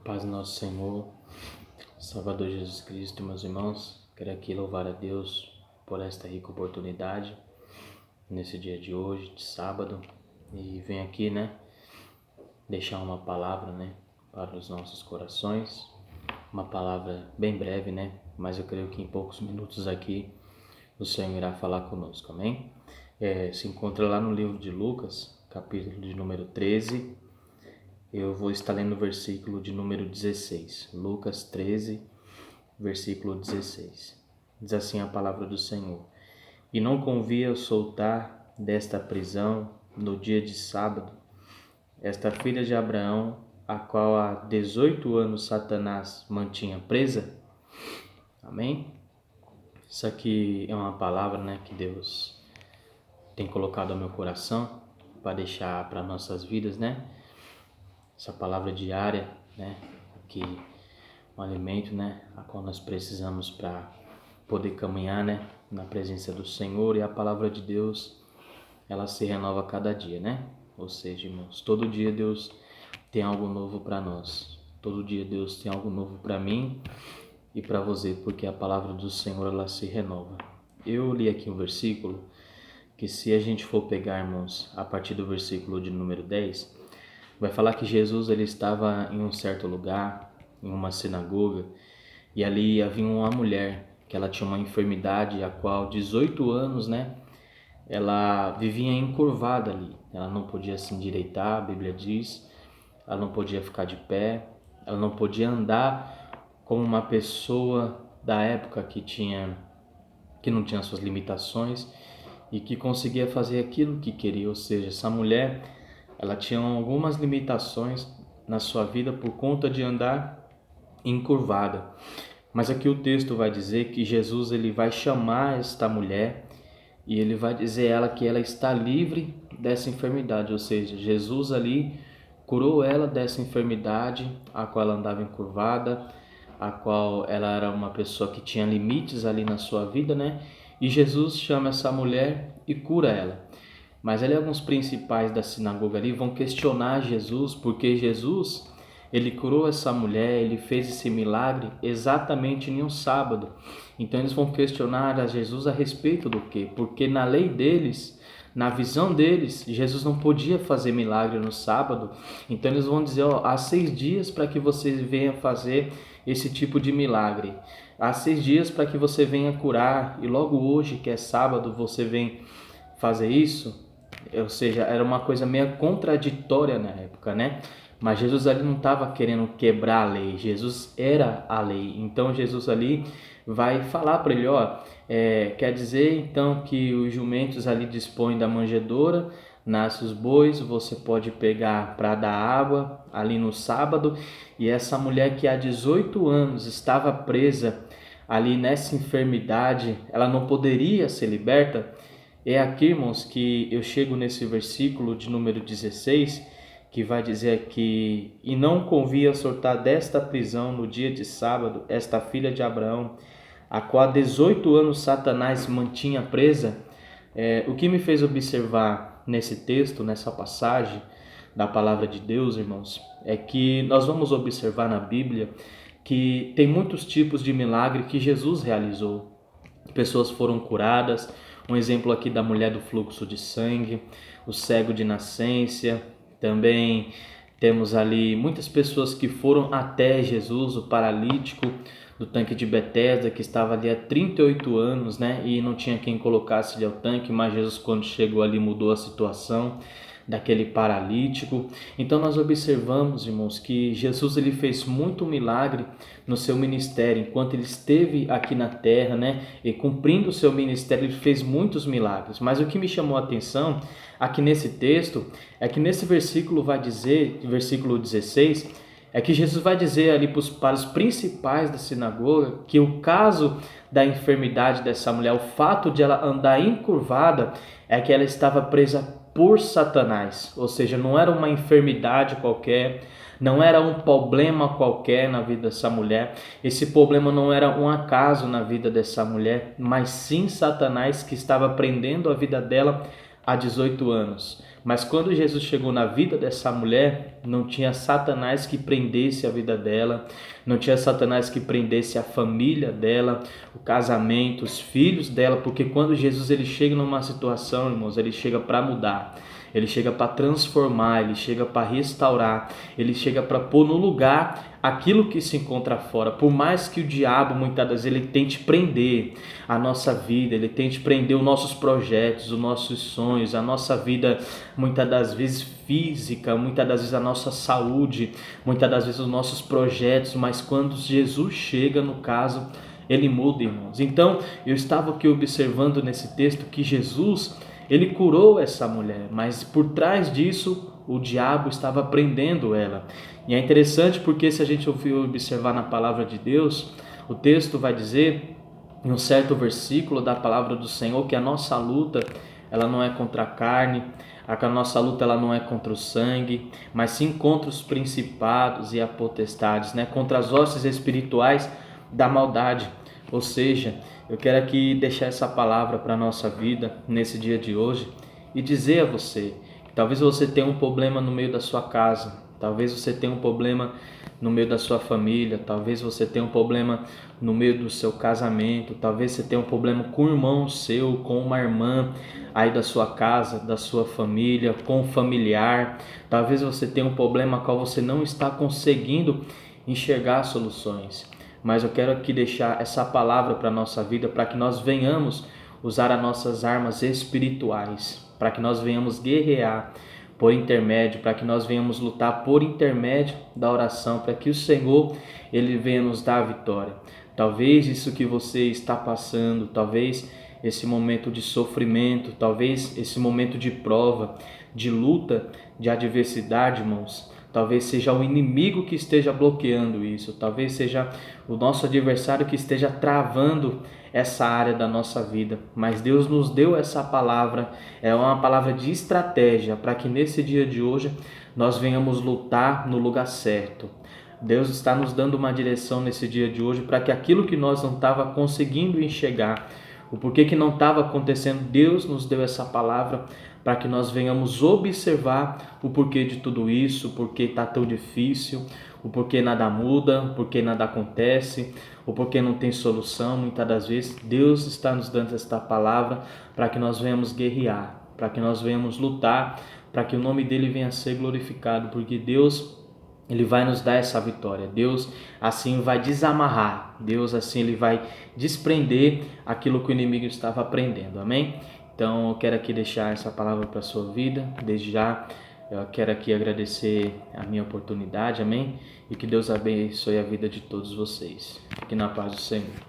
Paz do nosso Senhor, Salvador Jesus Cristo, meus irmãos. Quero aqui louvar a Deus por esta rica oportunidade nesse dia de hoje, de sábado. E venho aqui, deixar uma palavra, para os nossos corações. Uma palavra bem breve, mas eu creio que em poucos minutos aqui o Senhor irá falar conosco, amém? Se encontra lá no livro de Lucas, capítulo de número 13. Eu vou estar lendo o versículo de número 16. Lucas 13, versículo 16. Diz assim a palavra do Senhor: E não convia soltar desta prisão no dia de sábado esta filha de Abraão, a qual há 18 anos Satanás mantinha presa? Amém? Isso aqui é uma palavra, que Deus tem colocado ao meu coração para deixar para nossas vidas, Essa palavra diária, que um alimento, a qual nós precisamos para poder caminhar, na presença do Senhor. E a palavra de Deus, ela se renova a cada dia, Ou seja, irmãos, todo dia Deus tem algo novo para nós. Todo dia Deus tem algo novo para mim e para você, porque a palavra do Senhor, ela se renova. Eu li aqui um versículo que, se a gente for pegar, irmãos, a partir do versículo de número 10, vai falar que Jesus ele estava em um certo lugar, em uma sinagoga, e ali havia uma mulher que ela tinha uma enfermidade, a qual 18 anos, ela vivia encurvada ali. Ela não podia se endireitar, a Bíblia diz, ela não podia ficar de pé, ela não podia andar como uma pessoa da época que não tinha suas limitações e que conseguia fazer aquilo que queria. Ou seja, essa mulher, ela tinha algumas limitações na sua vida por conta de andar encurvada. Mas aqui o texto vai dizer que Jesus ele vai chamar esta mulher e ele vai dizer a ela que ela está livre dessa enfermidade. Ou seja, Jesus ali curou ela dessa enfermidade a qual ela andava encurvada, a qual ela era uma pessoa que tinha limites ali na sua vida, E Jesus chama essa mulher e cura ela. Mas ali alguns principais da sinagoga ali vão questionar Jesus, porque Jesus, ele curou essa mulher, ele fez esse milagre exatamente em um sábado. Então eles vão questionar a Jesus a respeito do quê? Porque na lei deles, na visão deles, Jesus não podia fazer milagre no sábado. Então eles vão dizer, há 6 dias para que você venha fazer esse tipo de milagre. Há 6 dias para que você venha curar, e logo hoje, que é sábado, você vem fazer isso. Ou seja, era uma coisa meio contraditória na época, Mas Jesus ali não estava querendo quebrar a lei, Jesus era a lei. Então Jesus ali vai falar para ele, quer dizer então que os jumentos ali dispõem da manjedoura, nasce os bois, você pode pegar para dar água ali no sábado. E essa mulher que há 18 anos estava presa ali nessa enfermidade, ela não poderia ser liberta. É aqui, irmãos, que eu chego nesse versículo de número 16, que vai dizer que e não convia soltar desta prisão no dia de sábado esta filha de Abraão, a qual há 18 anos Satanás mantinha presa. O que me fez observar nesse texto, nessa passagem da palavra de Deus, irmãos, é que nós vamos observar na Bíblia que tem muitos tipos de milagre que Jesus realizou. Pessoas foram curadas. Um exemplo aqui da mulher do fluxo de sangue, o cego de nascença. Também temos ali muitas pessoas que foram até Jesus, o paralítico do tanque de Betesda, que estava ali há 38 anos, e não tinha quem colocasse ele ao tanque, mas Jesus, quando chegou ali, mudou a situação daquele paralítico. Então nós observamos, irmãos, que Jesus ele fez muito milagre no seu ministério, enquanto ele esteve aqui na terra, e cumprindo o seu ministério, ele fez muitos milagres. Mas o que me chamou a atenção aqui nesse texto é que nesse versículo vai dizer, versículo 16, é que Jesus vai dizer ali para os principais da sinagoga que o caso da enfermidade dessa mulher, o fato de ela andar encurvada, é que ela estava presa por Satanás. Ou seja, não era uma enfermidade qualquer, não era um problema qualquer na vida dessa mulher. Esse problema não era um acaso na vida dessa mulher, mas sim Satanás que estava prendendo a vida dela há 18 anos. Mas quando Jesus chegou na vida dessa mulher, não tinha Satanás que prendesse a vida dela, não tinha Satanás que prendesse a família dela, o casamento, os filhos dela, porque quando Jesus ele chega numa situação, irmãos, ele chega para mudar. Ele chega para transformar, ele chega para restaurar, ele chega para pôr no lugar aquilo que se encontra fora. Por mais que o diabo muitas vezes ele tente prender a nossa vida, ele tente prender os nossos projetos, os nossos sonhos, a nossa vida muitas das vezes física, muitas das vezes a nossa saúde, muitas das vezes os nossos projetos, mas quando Jesus chega, no caso, ele muda, irmãos. Então, eu estava aqui observando nesse texto que Jesus ele curou essa mulher, mas por trás disso o diabo estava prendendo ela. E é interessante porque se a gente observar na palavra de Deus, o texto vai dizer, em um certo versículo da palavra do Senhor, que a nossa luta ela não é contra a carne, a nossa luta ela não é contra o sangue, mas sim contra os principados e as potestades, né? Contra as hostes espirituais da maldade. Ou seja, eu quero aqui deixar essa palavra para a nossa vida nesse dia de hoje e dizer a você que talvez você tenha um problema no meio da sua casa, talvez você tenha um problema no meio da sua família, talvez você tenha um problema no meio do seu casamento, talvez você tenha um problema com um irmão seu, com uma irmã aí da sua casa, da sua família, com um familiar, talvez você tenha um problema qual você não está conseguindo enxergar soluções. Mas eu quero aqui deixar essa palavra para a nossa vida, para que nós venhamos usar as nossas armas espirituais, para que nós venhamos guerrear por intermédio, para que nós venhamos lutar por intermédio da oração, para que o Senhor ele venha nos dar a vitória. Talvez isso que você está passando, talvez esse momento de sofrimento, talvez esse momento de prova, de luta, de adversidade, irmãos, talvez seja o inimigo que esteja bloqueando isso, talvez seja o nosso adversário que esteja travando essa área da nossa vida, mas Deus nos deu essa palavra, é uma palavra de estratégia para que nesse dia de hoje nós venhamos lutar no lugar certo. Deus está nos dando uma direção nesse dia de hoje para que aquilo que nós não estava conseguindo enxergar, o porquê que não estava acontecendo, Deus nos deu essa palavra para que nós venhamos observar o porquê de tudo isso, o porquê está tão difícil, o porquê nada muda, o porquê nada acontece, o porquê não tem solução. Muitas das vezes Deus está nos dando esta palavra para que nós venhamos guerrear, para que nós venhamos lutar, para que o nome dele venha a ser glorificado, porque Deus ele vai nos dar essa vitória. Deus assim vai desamarrar, Deus assim ele vai desprender aquilo que o inimigo estava prendendo, amém? Então eu quero aqui deixar essa palavra para a sua vida, desde já eu quero aqui agradecer a minha oportunidade, amém? E que Deus abençoe a vida de todos vocês. Fique na paz do Senhor.